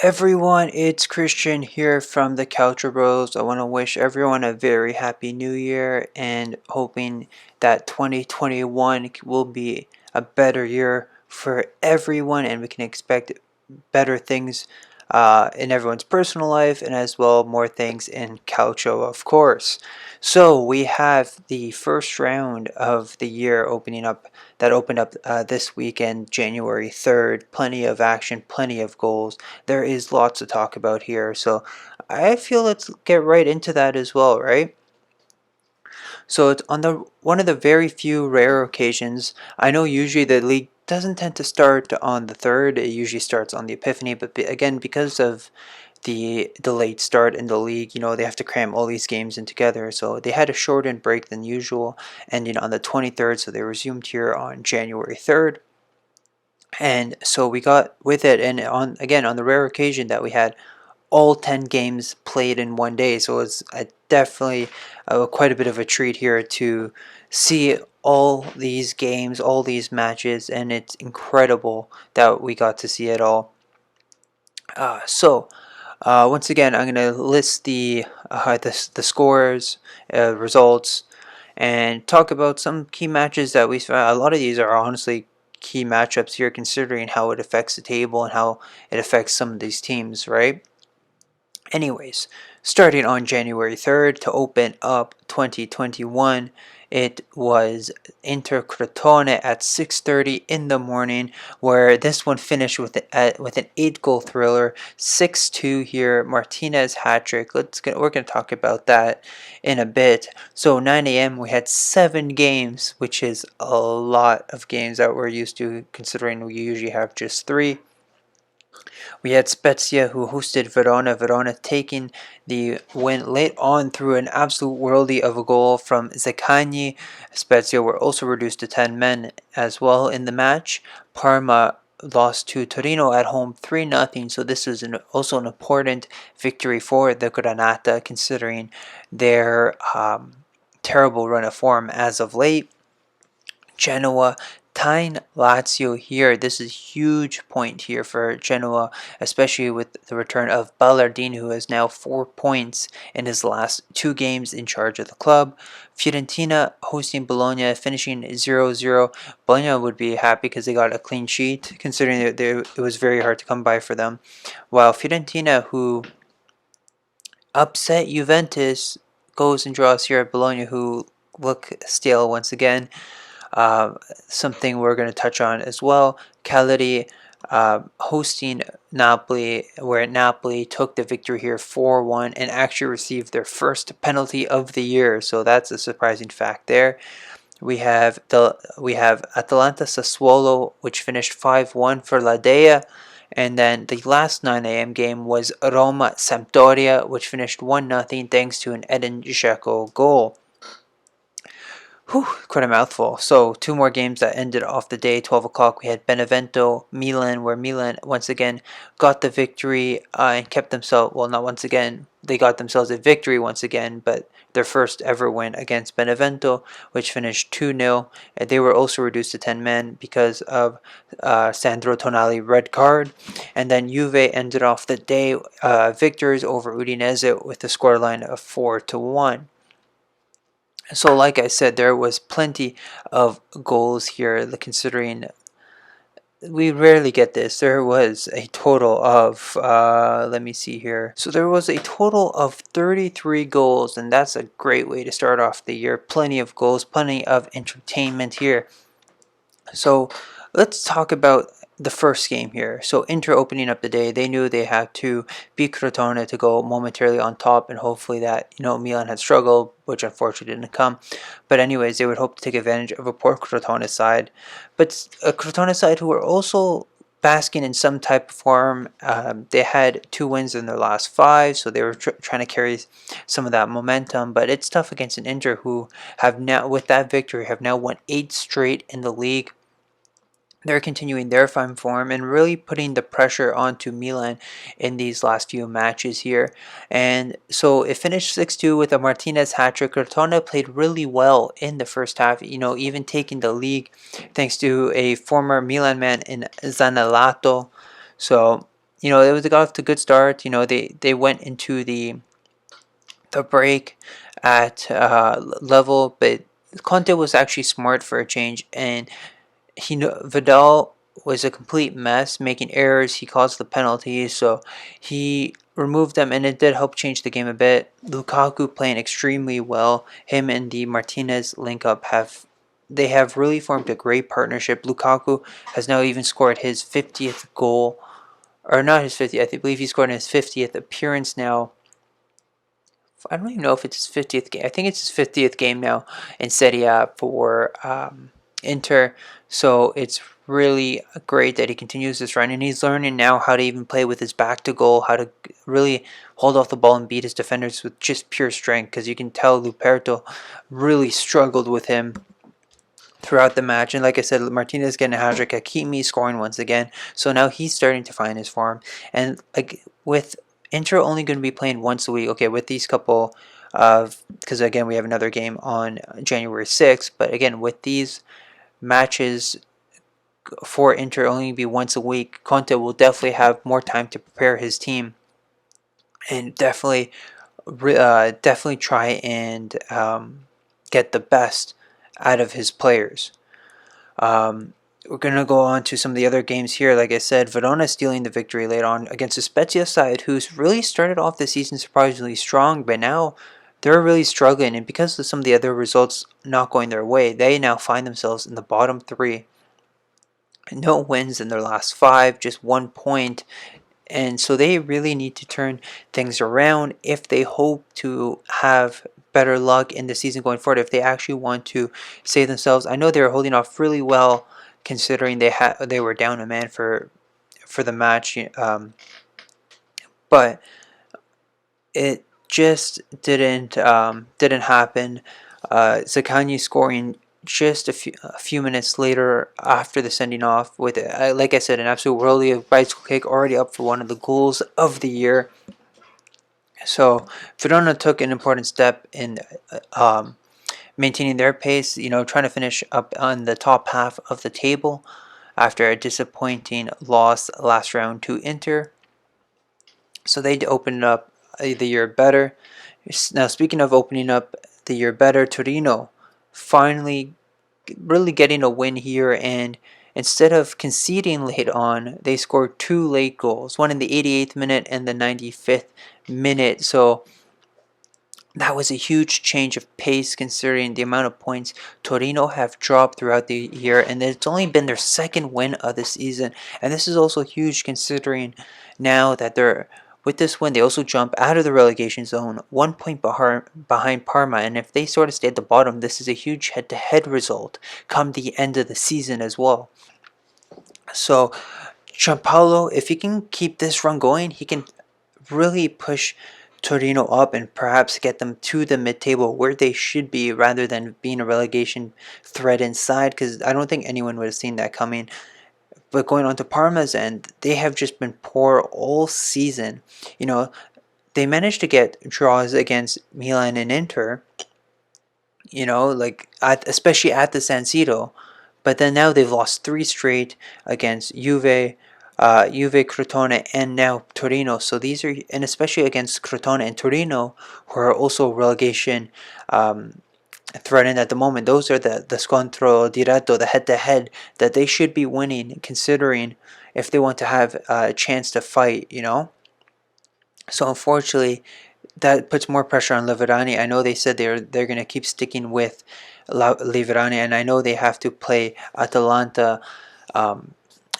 everyone, it's Christian here from the Calcio Bros. I want to wish everyone a very happy new year and hoping that 2021 will be a better year for everyone and we can expect better things in everyone's personal life and as well more things in Calcio, of course. So we have the first round of the year opened up this weekend, January 3rd. Plenty of action, plenty of goals. There is lots to talk about here. So I feel let's get right into that as well, right? So it's on the one of the very few rare occasions. I know usually the league doesn't tend to start on the 3rd. It usually starts on the Epiphany, but again, because of the late start in the league, they have to cram all these games in together. So they had a shortened break than usual, ending on the 23rd. So they resumed here on January 3rd. And so we got with it, and on the rare occasion that we had all 10 games played in one day. So it's definitely quite a bit of a treat here to see all these games, all these matches, and it's incredible that we got to see it all. Once again, I'm going to list the scores, results, and talk about some key matches that we saw. A lot of these are honestly key matchups here, considering how it affects the table and how it affects some of these teams, right? Anyways, starting on January 3rd to open up 2021, it was Inter Crotone at 6:30 in the morning, where this one finished with an 8-goal thriller, 6-2 here. Martinez hat trick. We're gonna talk about that in a bit. So 9 a.m. we had 7 games, which is a lot of games that we're used to, considering we usually have just 3. We had Spezia who hosted Verona. Verona taking the win late on through an absolute worldie of a goal from Zaccagni. Spezia were also reduced to 10 men as well in the match. Parma lost to Torino at home 3-0. So this is also an important victory for the Granata, considering their terrible run of form as of late. Genoa tying Lazio here. This is a huge point here for Genoa, especially with the return of Ballardini, who has now 4 points in his last 2 games in charge of the club. Fiorentina hosting Bologna, finishing 0-0. Bologna would be happy because they got a clean sheet, considering it was very hard to come by for them. While Fiorentina, who upset Juventus, goes and draws here at Bologna, who look stale once again. Something we're going to touch on as well. Cagliari hosting Napoli, where Napoli took the victory here 4-1 and actually received their first penalty of the year. So that's a surprising fact there. We have Atalanta Sassuolo, which finished 5-1 for La Dea. And then the last 9 a.m. game was Roma Sampdoria, which finished 1-0 thanks to an Edin Dzeko goal. Whew, quite a mouthful. So 2 more games that ended off the day. 12 o'clock we had Benevento, Milan, where Milan once again got the victory and kept themselves, well, not once again, they got themselves a victory once again, but their first ever win against Benevento, which finished 2-0. They were also reduced to 10 men because of Sandro Tonali red card. And then Juve ended off the day victors over Udinese with a scoreline of 4-1. So like I said, there was plenty of goals here, considering we rarely get this. There was a total of, let me see here. So there was a total of 33 goals, and that's a great way to start off the year. Plenty of goals, plenty of entertainment here. So let's talk about the first game here. So Inter opening up the day, they knew they had to beat Crotone to go momentarily on top, and hopefully that, Milan had struggled, which unfortunately didn't come. But anyways, they would hope to take advantage of a poor Crotone side. But a Crotone side who were also basking in some type of form. They had 2 wins in their last 5, so they were trying to carry some of that momentum. But it's tough against an Inter who have now, with that victory, have now won 8 straight in the league. They're continuing their fine form and really putting the pressure onto Milan in these last few matches here. And so it finished 6-2 with a Martinez hat-trick. Crotone played really well in the first half, even taking the league thanks to a former Milan man in Zaniolato. So it was got off to a good start. They went into the break at level, but Conte was actually smart for a change, and Vidal was a complete mess, making errors. He caused the penalties, so he removed them, and it did help change the game a bit. Lukaku playing extremely well. Him and the Martinez link up have really formed a great partnership. Lukaku has now even scored his 50th goal, or not his 50th. I believe he scored in his 50th appearance now. I don't even know if it's his 50th game. I think it's his 50th game now in Serie A for Inter. So it's really great that he continues this run, and he's learning now how to even play with his back to goal, how to really hold off the ball and beat his defenders with just pure strength. Because you can tell Luperto really struggled with him throughout the match. And like I said, Martinez getting a hat trick, Hakimi scoring once again. So now he's starting to find his form. And like with Inter only going to be playing once a week, okay, with these couple of, because again, we have another game on January 6th. But again, with these matches for Inter only be once a week, Conte will definitely have more time to prepare his team and definitely try and get the best out of his players. We're going to go on to some of the other games here. Like I said, Verona stealing the victory late on against a Spezia side who's really started off the season surprisingly strong, but now they're really struggling. And because of some of the other results not going their way, they now find themselves in the bottom three. No wins in their last five, just 1 point. And so they really need to turn things around if they hope to have better luck in the season going forward, if they actually want to save themselves. I know they were holding off really well considering they were down a man for the match, but it just didn't happen. Zaccagni scoring just a few minutes later after the sending off with, like I said, an absolute worldly bicycle kick, already up for one of the goals of the year. So Verona took an important step in maintaining their pace, trying to finish up on the top half of the table after a disappointing loss last round to Inter. So they opened up the year better. Now, speaking of opening up the year better, Torino finally really getting a win here, and instead of conceding late on, they scored two late goals, one in the 88th minute and the 95th minute. So that was a huge change of pace considering the amount of points Torino have dropped throughout the year, and it's only been their second win of the season. And this is also huge considering now that with this win, they also jump out of the relegation zone, 1 point behind Parma. And if they sort of stay at the bottom, this is a huge head-to-head result come the end of the season as well. So Gianpaolo, if he can keep this run going, he can really push Torino up and perhaps get them to the mid-table where they should be rather than being a relegation threat inside, because I don't think anyone would have seen that coming. But going on to Parma's end, they have just been poor all season. They managed to get draws against Milan and Inter, especially at the San Siro. But then now they've lost three straight against Juve, Crotone, and now Torino. So and especially against Crotone and Torino, who are also relegation threatened at the moment. Those are the scontro diretto, the head-to-head that they should be winning, considering if they want to have a chance to fight. So unfortunately, that puts more pressure on Liverani. I know they said they're going to keep sticking with Liverani, and I know they have to play Atalanta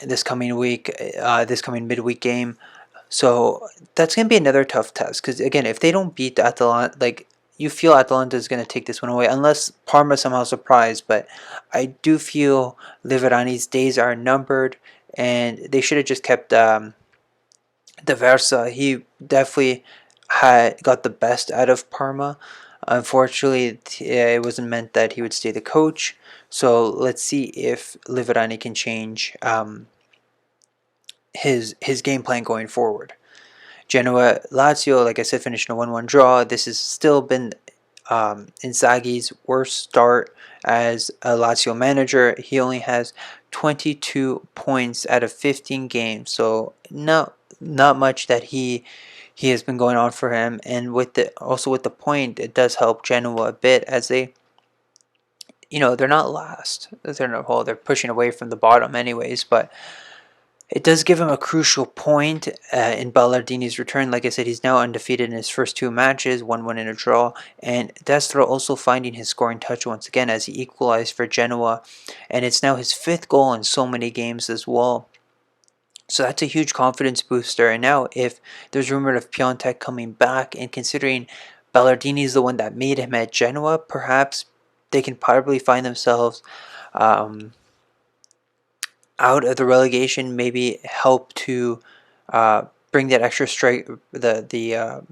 this coming week, this coming midweek game. So that's going to be another tough test because again, if they don't beat Atalanta, you feel Atalanta is going to take this one away unless Parma somehow surprised. But I do feel Liverani's days are numbered, and they should have just kept De Versa. He definitely had got the best out of Parma. Unfortunately, it wasn't meant that he would stay the coach. So let's see if Liverani can change his game plan going forward. Genoa Lazio, like I said, finished in a 1-1 draw. This has still been Inzaghi's worst start as a Lazio manager. He only has 22 points out of 15 games. So no, not much that he has been going on for him, and with the also with the point, it does help Genoa a bit as they, they're not last. They're not, well, they're pushing away from the bottom anyways, but it does give him a crucial point in Ballardini's return. Like I said, he's now undefeated in his first two matches, 1-1 in a draw, and Destro also finding his scoring touch once again as he equalized for Genoa, and it's now his fifth goal in so many games as well. So that's a huge confidence booster. And now, if there's rumor of Piontek coming back, and considering Ballardini is the one that made him at Genoa, perhaps they can probably find themselves um, out of the relegation. Maybe help to bring that extra strike, the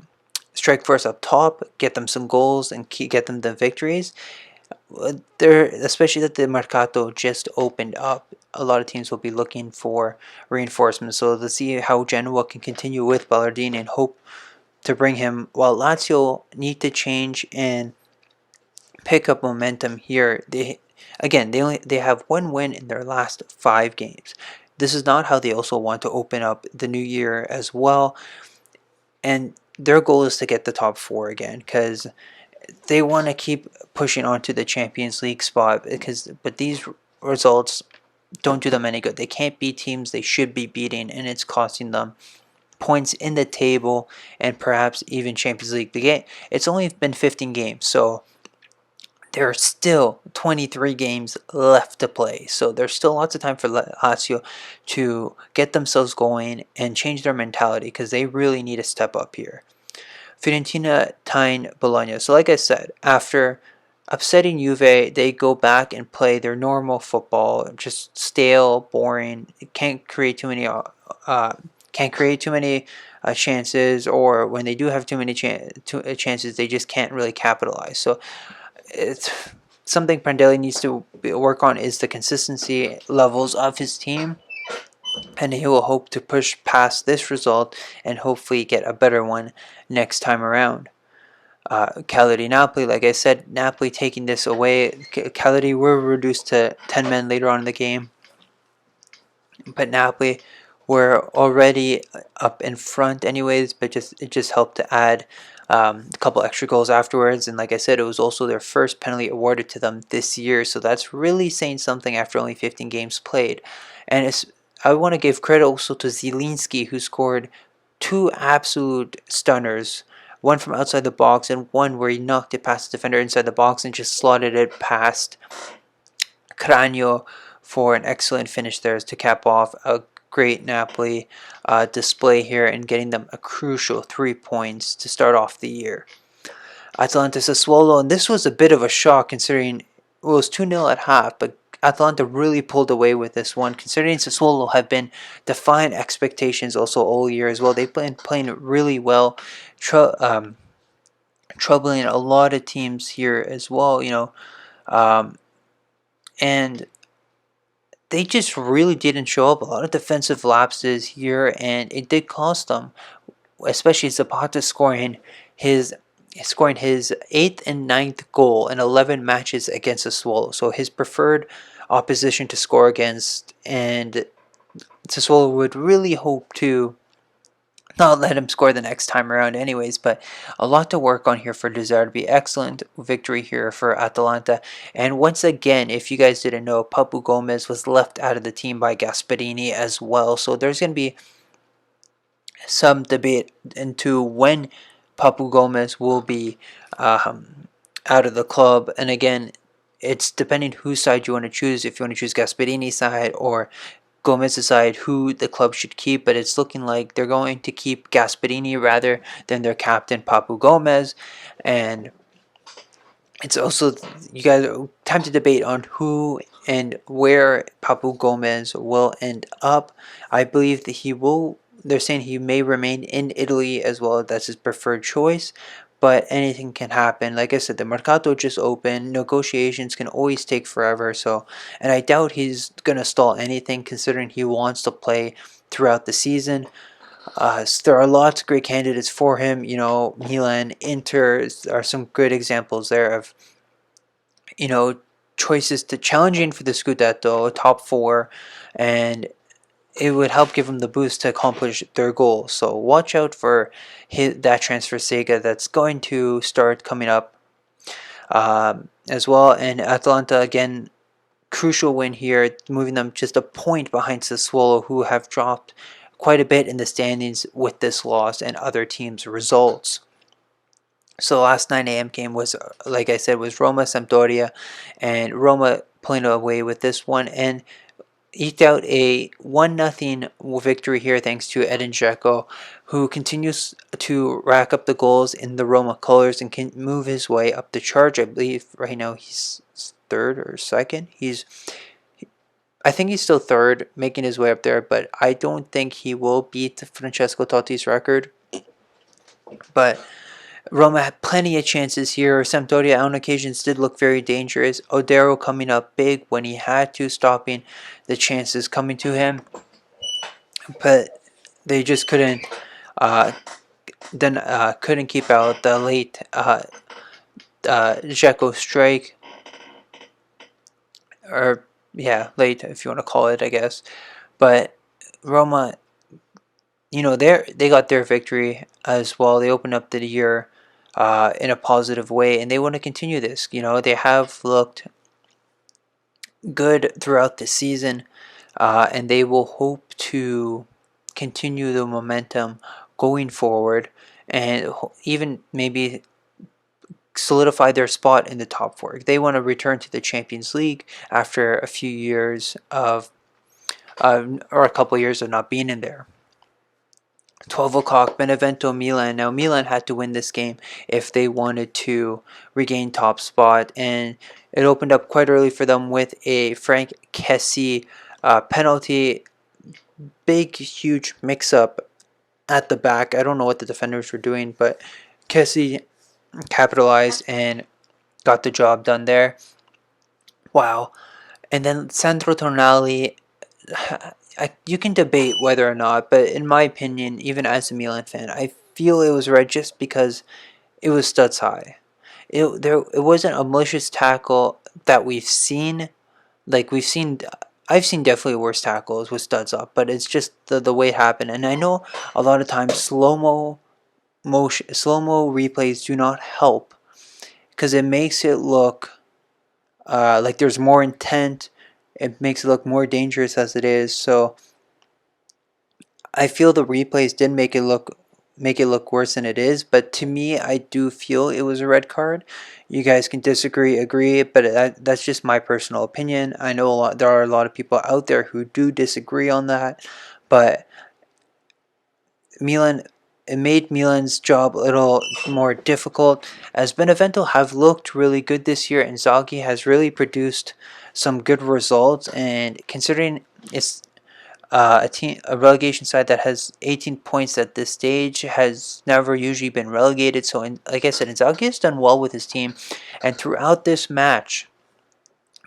strike force up top, get them some goals, and get them the victories. There, especially that the Mercato just opened up, a lot of teams will be looking for reinforcements. So let's see how Genoa can continue with Ballardini and hope to bring him. While Lazio need to change and pick up momentum here, they have one win in their last 5 games. This is not how they also want to open up the new year as well. And their goal is to get the top 4 again, because they want to keep pushing on to the Champions League spot, but these results don't do them any good. They can't beat teams they should be beating, and it's costing them points in the table and perhaps even Champions League. It's only been 15 games, so there are still 23 games left to play. So there's still lots of time for Lazio to get themselves going and change their mentality, because they really need to step up here. Fiorentina tying Bologna. So like I said, after upsetting Juve, they go back and play their normal football, just stale, boring. It can't create too many chances, or when they do have too many chances, they just can't really capitalize. So it's something Prandelli needs to work on, is the consistency levels of his team, and he will hope to push past this result and hopefully get a better one next time around. Cagliari Napoli, like I said, Napoli taking this away. Cagliari were reduced to 10 men later on in the game, but Napoli were already up in front anyways, but it just helped to add a couple extra goals afterwards. And like I said, it was also their first penalty awarded to them this year, so that's really saying something after only 15 games played. And I want to give credit also to Zielinski, who scored 2 absolute stunners, one from outside the box and one where he knocked it past the defender inside the box and just slotted it past Cranio for an excellent finish there to cap off a great Napoli display here and getting them a crucial 3 points to start off the year. Atalanta Sassuolo, and this was a bit of a shock considering it was 2-0 at half, but Atalanta really pulled away with this one, considering Sassuolo have been defying expectations also all year as well. They've been playing really well, troubling a lot of teams here as well, and they just really didn't show up. A lot of defensive lapses here, and it did cost them, especially Zapata scoring his 8th and 9th goal in 11 matches against the Swallow. So his preferred opposition to score against, and Sassuolo would really hope to not let him score the next time around anyways, but a lot to work on here for De Zerbi. Excellent victory here for Atalanta. And once again, if you guys didn't know, Papu Gomez was left out of the team by Gasperini as well. So there's going to be some debate into when Papu Gomez will be out of the club. And again, it's depending whose side you want to choose. If you want to choose Gasperini's side or Gomez decide who the club should keep, but it's looking like they're going to keep Gasperini rather than their captain Papu Gomez. And it's also, you guys, time to debate on who and where Papu Gomez will end up. I believe that they're saying he may remain in Italy as well. That's his preferred choice, but anything can happen. Like I said, the Mercato just opened. Negotiations can always take forever. And I doubt he's going to stall anything considering he wants to play throughout the season. So there are lots of great candidates for him. Milan, Inter are some good examples there of, choices to challenging for the Scudetto, top 4, and it would help give them the boost to accomplish their goal. So watch out for that transfer saga that's going to start coming up as well. And Atalanta, again, crucial win here, moving them just a point behind Sassuolo, who have dropped quite a bit in the standings with this loss and other teams' results. So the last 9 a.m. game was, like I said, was Roma Sampdoria, and Roma pulling away with this one and eked out a 1-0 victory here thanks to Edin Dzeko, who continues to rack up the goals in the Roma colors and can move his way up the charge. I believe right now he's third or second. I think he's still third, making his way up there, but I don't think he will beat Francesco Totti's record. But Roma had plenty of chances here. Sampdoria on occasions did look very dangerous. Odero coming up big when he had to, stopping the chances coming to him. But they just couldn't couldn't keep out the late Dzeko strike. Or, yeah, late if you want to call it, I guess. But Roma, they got their victory as well. They opened up the year in a positive way, and they want to continue this. They have looked good throughout the season, and they will hope to continue the momentum going forward, and even maybe solidify their spot in the top four. They want to return to the Champions League after a few years of, or a couple years of not being in there. 12 o'clock, Benevento Milan. Now, Milan had to win this game if they wanted to regain top spot, and it opened up quite early for them with a Frank Kessie penalty. Big, huge mix-up at the back. I don't know what the defenders were doing, but Kessie capitalized and got the job done there. Wow. And then Sandro Tonali, you can debate whether or not, but in my opinion, even as a Milan fan, I feel it was red just because it was studs high. It wasn't a malicious tackle that we've seen. I've seen definitely worse tackles with studs up, but it's just the way it happened. And I know a lot of times slow-mo replays do not help because it makes it look like there's more intent. It makes it look more dangerous as it is. So I feel the replays did make it look worse than it is. But to me, I do feel it was a red card. You guys can disagree, agree, but that's just my personal opinion. I know there are a lot of people out there who do disagree on that, but it made Milan's job a little more difficult, as Benevento have looked really good this year, and Inzaghi has really produced some good results. And considering it's a relegation side that has 18 points at this stage, has never usually been relegated. So, like I said, Inzaghi has done well with his team, and throughout this match,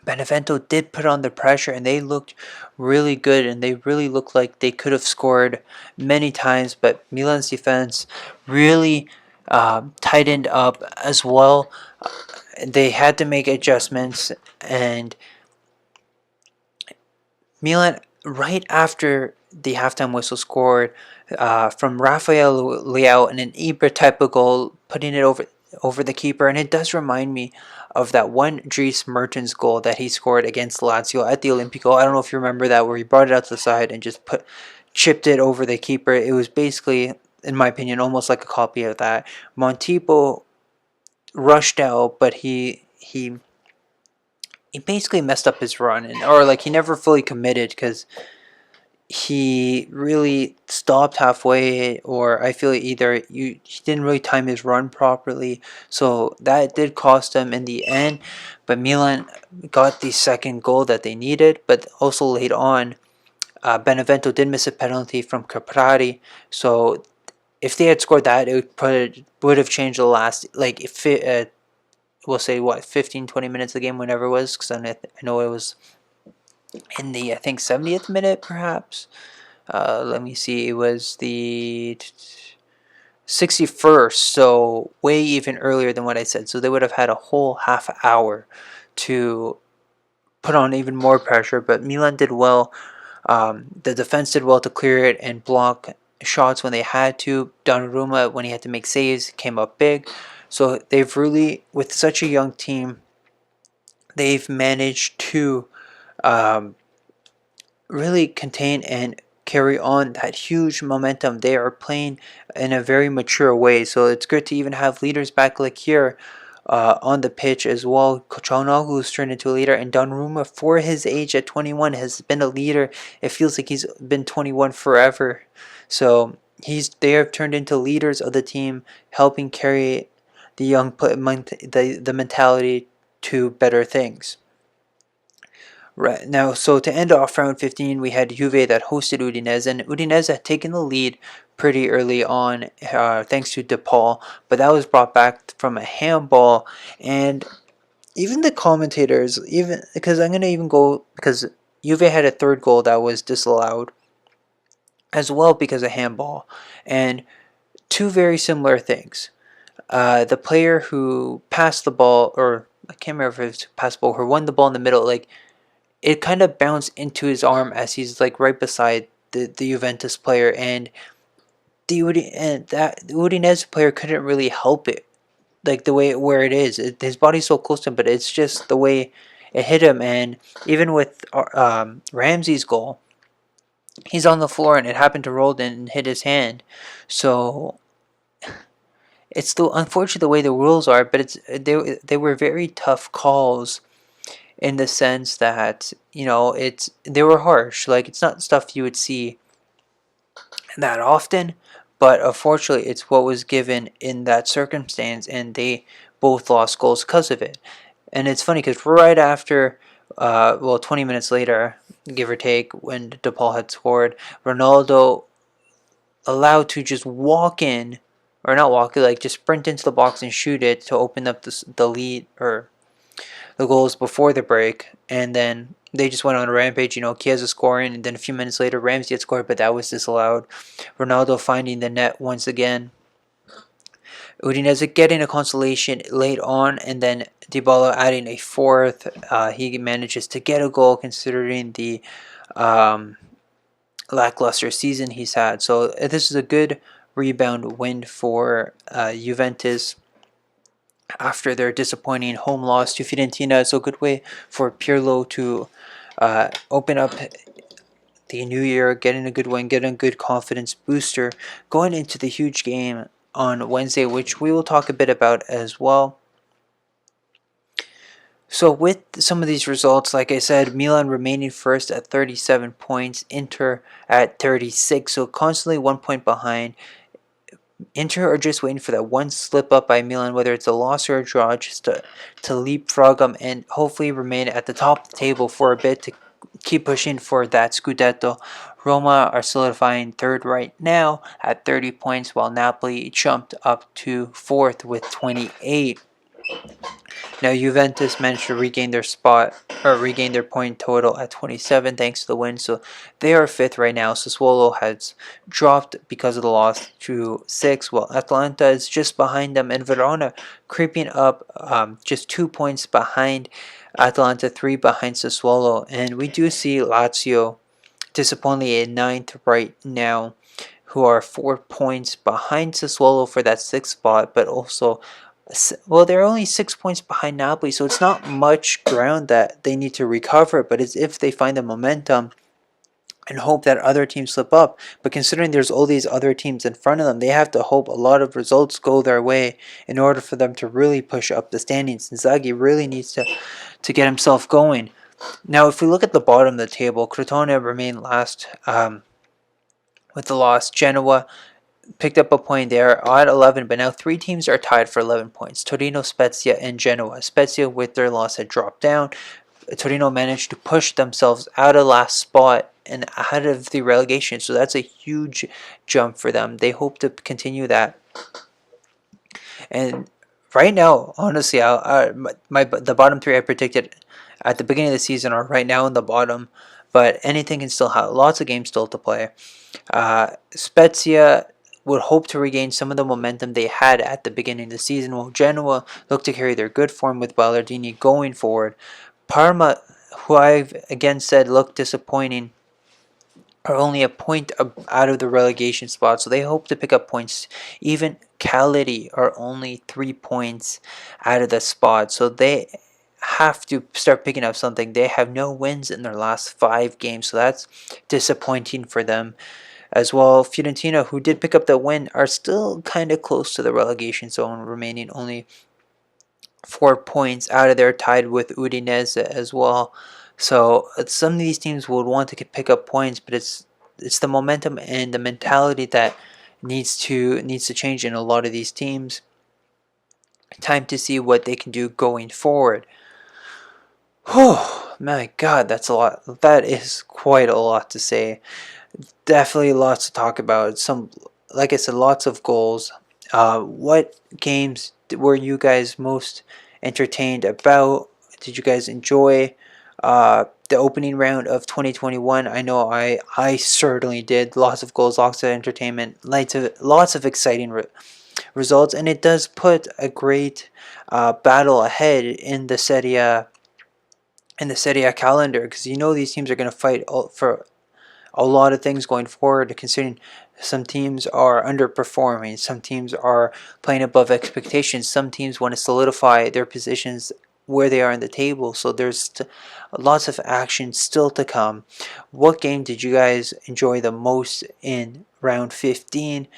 Benevento did put on the pressure, and they looked really good, and they really looked like they could have scored many times, but Milan's defense really tightened up as well. They had to make adjustments, and Milan, right after the halftime whistle, scored from Rafael Leao and an Ibra type of goal, putting it over the keeper. And it does remind me of that one Dries Mertens goal that he scored against Lazio at the Olimpico. I don't know if you remember that, where he brought it out to the side and just chipped it over the keeper. It was basically, in my opinion, almost like a copy of that. Montipo rushed out, but he basically messed up his run, or like he never fully committed because he really stopped halfway, or I feel either he didn't really time his run properly, so that did cost them in the end. But Milan got the second goal that they needed, but also late on, Benevento did miss a penalty from Caprari, so if they had scored that, it would have changed the last, like, if we'll say, 15-20 minutes of the game, whenever it was, because I know it was in the, I think, 70th minute, perhaps. Let me see, it was the 61st, so way even earlier than what I said. So they would have had a whole half hour to put on even more pressure, but Milan did well The defense did well to clear it and block shots when they had to. Donnarumma, when he had to make saves, came up big. So they've really, with such a young team, they've managed to um, really contain and carry on that huge momentum. They are playing in a very mature way. So it's good to even have leaders back like here on the pitch as well. Calcianoğlu's turned into a leader, and Donnarumma, for his age at 21, has been a leader. It feels like he's been 21 forever. So they have turned into leaders of the team, helping carry the the mentality to better things. Right now, so to end off round 15, we had Juve that hosted Udinese, and Udinese had taken the lead pretty early on, thanks to DePaul, but that was brought back from a handball. And even the commentators, even because I'm gonna even go because Juve had a third goal that was disallowed as well because of handball, and two very similar things. The player who passed the ball, or I can't remember if it was passed the ball, who won the ball in the middle, like it kind of bounced into his arm as he's like right beside the Juventus player, and the Udinese player couldn't really help it, like the way where it is. His body's so close to him, but it's just the way it hit him. And even with Ramsey's goal, he's on the floor and it happened to roll in and hit his hand. So it's still unfortunate the way the rules are, but they were very tough calls in the sense that they were harsh. Like it's not stuff you would see that often, but unfortunately it's what was given in that circumstance, and they both lost goals because of it. And it's funny because right after 20 minutes later, give or take, when DePaul had scored, Ronaldo allowed to just walk in, or not walk, like just sprint into the box and shoot it to open up the lead, or the goals before the break, and then they just went on a rampage. Chiesa scoring, and then a few minutes later, Ramsey had scored, but that was disallowed. Ronaldo finding the net once again. Udinese getting a consolation late on, and then Dybala adding a fourth. He manages to get a goal considering the lackluster season he's had. So this is a good rebound win for Juventus after their disappointing home loss to Fiorentina. It's a good way for Pirlo to open up the new year, getting a good win, getting a good confidence booster, going into the huge game on Wednesday, which we will talk a bit about as well. So with some of these results, like I said, Milan remaining first at 37 points, Inter at 36, so constantly 1 point behind. Inter are just waiting for that one slip up by Milan, whether it's a loss or a draw, just to leapfrog them and hopefully remain at the top of the table for a bit to keep pushing for that Scudetto. Roma are solidifying third right now at 30 points, while Napoli jumped up to fourth with 28. Now Juventus managed to regain their regain their point total at 27 thanks to the win. So they are fifth right now. Sassuolo has dropped because of the loss to 6, while Atalanta is just behind them, and Verona creeping up just 2 points behind Atalanta, 3 behind Sassuolo. And we do see Lazio disappointingly in ninth right now, who are 4 points behind Sassuolo for that 6th spot, but also they're only 6 points behind Napoli, so it's not much ground that they need to recover, but it's if they find the momentum and hope that other teams slip up. But considering there's all these other teams in front of them, they have to hope a lot of results go their way in order for them to really push up the standings. Inzaghi really needs to get himself going. Now, if we look at the bottom of the table, Crotone remain last with the loss. Genoa picked up a point there at 11, but now 3 teams are tied for 11 points. Torino, Spezia, and Genoa. Spezia, with their loss, had dropped down. Torino managed to push themselves out of last spot and out of the relegation, so that's a huge jump for them. They hope to continue that. And right now, honestly, the bottom 3 I predicted at the beginning of the season are right now in the bottom, but anything can still have lots of games still to play. Spezia would hope to regain some of the momentum they had at the beginning of the season, while Genoa look to carry their good form with Ballardini going forward. Parma, who I've again said looked disappointing are only a point out of the relegation spot, so they hope to pick up points. Even Cagliari are only 3 points out of the spot, so they have to start picking up something. They have no wins in their last 5 games, so that's disappointing for them as well. Fiorentina, who did pick up the win, are still kind of close to the relegation zone, remaining only 4 points out of there, tied with Udinese as well. So some of these teams would want to pick up points, but it's the momentum and the mentality that needs to change in a lot of these teams. Time to see what they can do going forward. Oh my God, that's a lot. That is quite a lot to say. Definitely lots to talk about. Some, like I said, lots of goals. What games were you guys most entertained about? Did you guys enjoy the opening round of 2021? I know I certainly did. Lots of goals, lots of entertainment, lots of exciting results, and it does put a great battle ahead in the Serie A calendar, because you know these teams are going to fight for a lot of things going forward, considering some teams are underperforming, some teams are playing above expectations, some teams want to solidify their positions where they are in the table. So there's lots of action still to come. What game did you guys enjoy the most in round 15?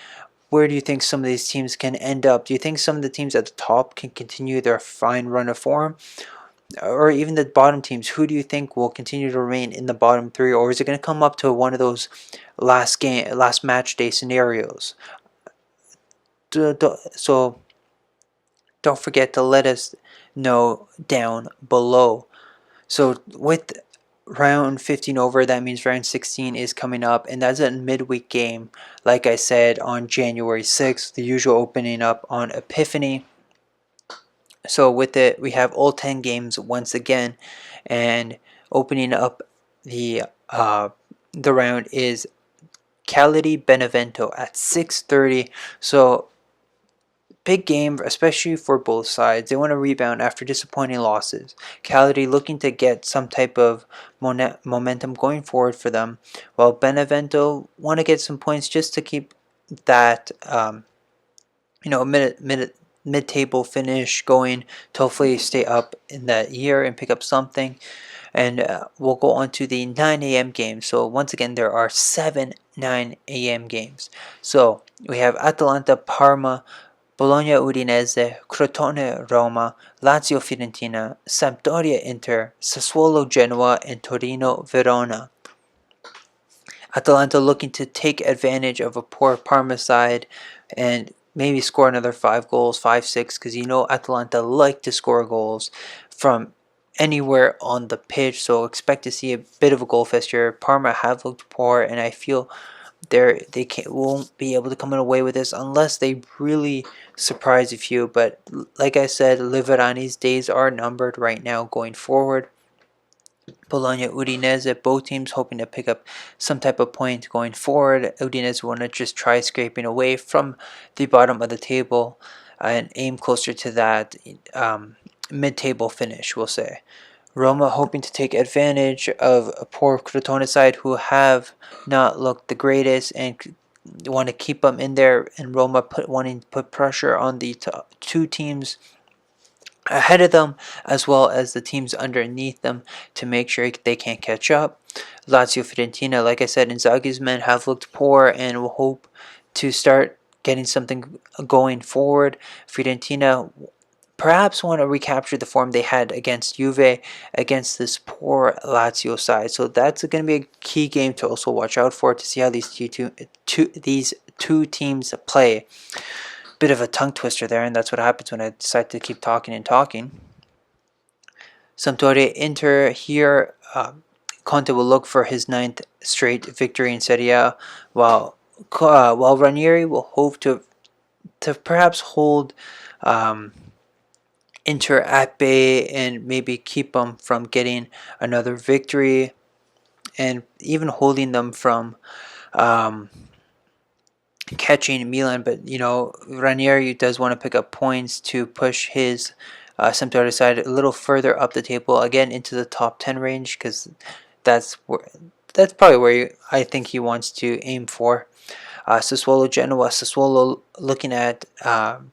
Where do you think some of these teams can end up? Do you think some of the teams at the top can continue their fine run of form? Or even the bottom teams, who do you think will continue to remain in the bottom three, or is it going to come up to one of those last match day scenarios? So don't forget to let us know down below. So with round 15 over, that means round 16 is coming up, and that's a midweek game, like I said, on January 6th, the usual opening up on Epiphany. So with it, we have all 10 games once again, and opening up the round is Cagliari Benevento at 6:30. So big game, especially for both sides. They want to rebound after disappointing losses. Cagliari looking to get some type of momentum going forward for them, while Benevento want to get some points just to keep that mid-table finish going to hopefully stay up in that year and pick up something. And we'll go on to the 9 a.m. games. So once again, there are 7 9 a.m. games. So we have Atalanta Parma, Bologna Udinese, Crotone Roma, Lazio Fiorentina, Sampdoria Inter, Sassuolo Genoa, and Torino Verona. Atalanta looking to take advantage of a poor Parma side and maybe score another 5 goals, 5, 6, because you know Atalanta like to score goals from anywhere on the pitch, so expect to see a bit of a goal fest here. Parma have looked poor, and I feel won't be able to come away with this unless they really surprise a few. But like I said, Liverani's days are numbered right now going forward. Bologna, Udinese, both teams hoping to pick up some type of point going forward. Udinese want to just try scraping away from the bottom of the table and aim closer to that mid-table finish, we'll say. Roma hoping to take advantage of a poor Crotone side who have not looked the greatest and want to keep them in there, and Roma wanting to put pressure on the two teams ahead of them as well as the teams underneath them to make sure they can't catch up. Lazio Fiorentina, like I said, Inzaghi's men have looked poor and will hope to start getting something going forward. Fiorentina perhaps want to recapture the form they had against Juve against this poor Lazio side. So that's going to be a key game to also watch out for, to see how these two teams play. Bit of a tongue twister there, and that's what happens when I decide to keep talking and talking. Sampdoria Inter here. Conte will look for his 9th straight victory in Serie A, while Ranieri will hope to perhaps hold Inter at bay and maybe keep them from getting another victory, and even holding them from catching Milan. But you know, Ranieri does want to pick up points to push his Sampdoria side a little further up the table, again into the top 10 range, because that's where that's probably where I think he wants to aim for. Sassuolo Genoa. Sassuolo looking at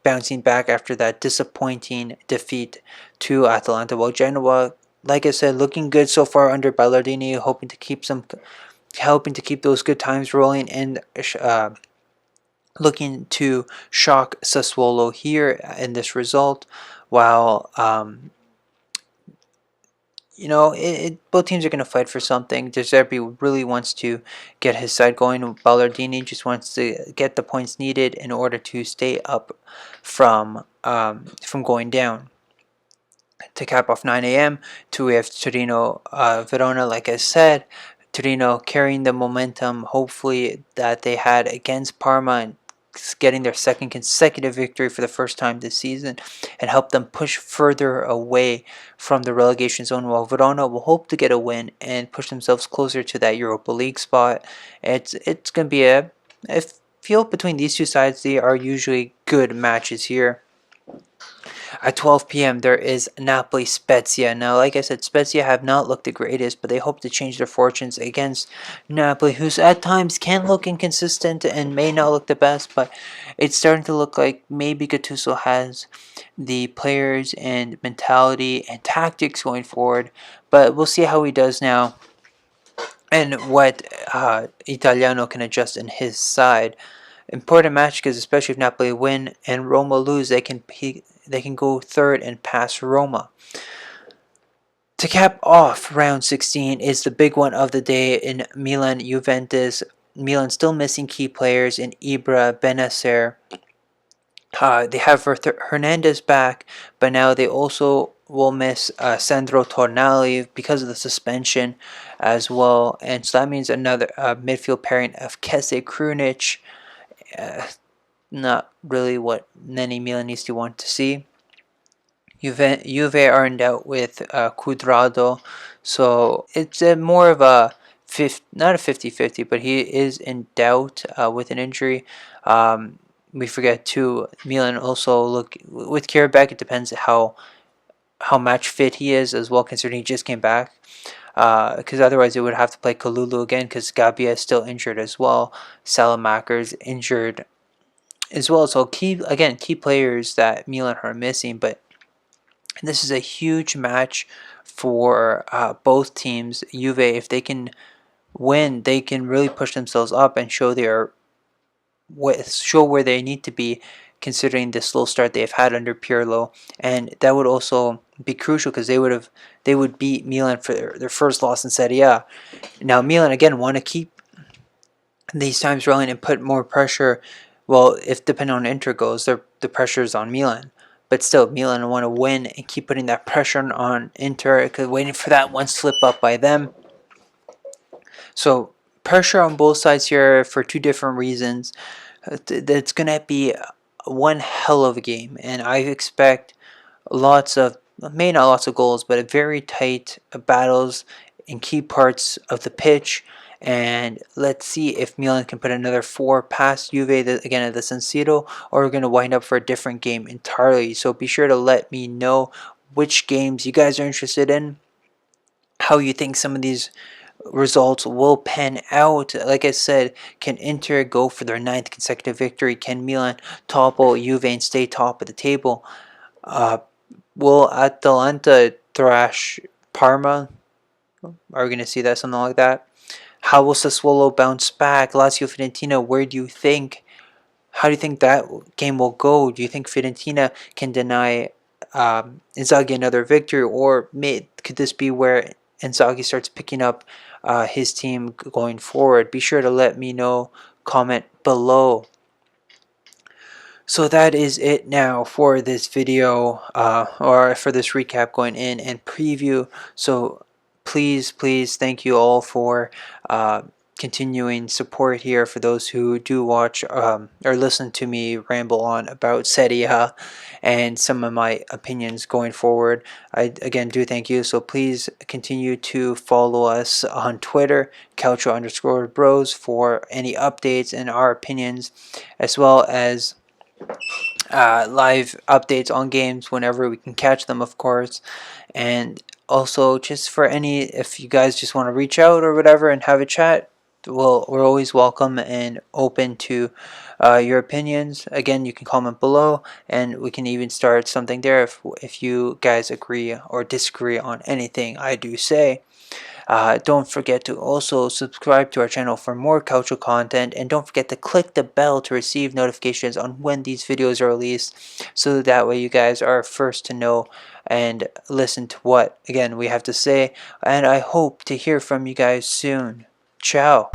bouncing back after that disappointing defeat to Atalanta. Well, Genoa, like I said, looking good so far under Ballardini, hoping to keep those good times rolling, and looking to shock Sassuolo here in this result. While both teams are going to fight for something. De Zerbi really wants to get his side going. Ballardini just wants to get the points needed in order to stay up from going down. To cap off 9 a.m. we have Torino Verona, like I said. Torino carrying the momentum, hopefully, that they had against Parma, and getting their second consecutive victory for the first time this season, and help them push further away from the relegation zone, while Verona will hope to get a win and push themselves closer to that Europa League spot. It's going to be I feel between these two sides, they are usually good matches here. At 12 p.m., there is Napoli Spezia. Now, like I said, Spezia have not looked the greatest, but they hope to change their fortunes against Napoli, who's at times can look inconsistent and may not look the best, but it's starting to look like maybe Gattuso has the players and mentality and tactics going forward. But we'll see how he does now and what Italiano can adjust in his side. Important match because especially if Napoli win and Roma lose, they can go third and pass Roma. To cap off round 16 is the big one of the day in Milan Juventus. Milan still missing key players in Ibra, Benacer. They have Hernandez back, but now they also will miss Sandro Tornali because of the suspension as well. And so that means another midfield pairing of Kese Krunic. Not really what many Milanisti want to see. Juve are in doubt with Cuadrado, so it's more of a not a 50-50, but he is in doubt with an injury. We forget too, Milan also look with Kierbek. It depends how match fit he is as well, considering he just came back. Because otherwise it would have to play Kalulu again, because Gabia is still injured as well. Salamaker's injured as well. So key players that Milan are missing, but this is a huge match for both teams. Juve, if they can win, they can really push themselves up and show where they need to be, considering the slow start they've had under Pirlo, and that would also be crucial because they would beat Milan for their first loss in Serie A. Now Milan again want to keep these times rolling and put more pressure. Well, if depending on Inter goes, the pressure is on Milan. But still, Milan want to win and keep putting that pressure on Inter, because waiting for that one slip up by them. So pressure on both sides here for two different reasons. It's going to be one hell of a game, and I expect not lots of goals, but very tight battles in key parts of the pitch. And let's see if Milan can put another 4 past Juve again at the San Siro, or we're going to wind up for a different game entirely. So be sure to let me know which games you guys are interested in, how you think some of these results will pan out. Like I said, can Inter go for their 9th consecutive victory? Can Milan topple Juve and stay top of the table? Will Atalanta thrash Parma? Are we going to see that, something like that? How will Sassuolo bounce back? Lazio Fiorentina, how do you think that game will go? Do you think Fiorentina can deny Inzaghi another victory, or could this be where Inzaghi starts picking up his team going forward? Be sure to let me know, comment below. So that is it now for this video, or for this recap going in and preview. So please, thank you all for continuing support here, for those who do watch or listen to me ramble on about Serie A and some of my opinions going forward. I again do thank you. So please continue to follow us on Twitter, Calcio_Bros, for any updates and our opinions, as well as live updates on games whenever we can catch them, of course. And Also, just for any, if you guys just want to reach out or whatever and have a chat, well, we're always welcome and open to your opinions. Again, you can comment below, and we can even start something there if you guys agree or disagree on anything I do say. Don't forget to also subscribe to our channel for more Calcio content, and don't forget to click the bell to receive notifications on when these videos are released, so that way you guys are first to know and listen to what again we have to say. And I hope to hear from you guys soon. Ciao.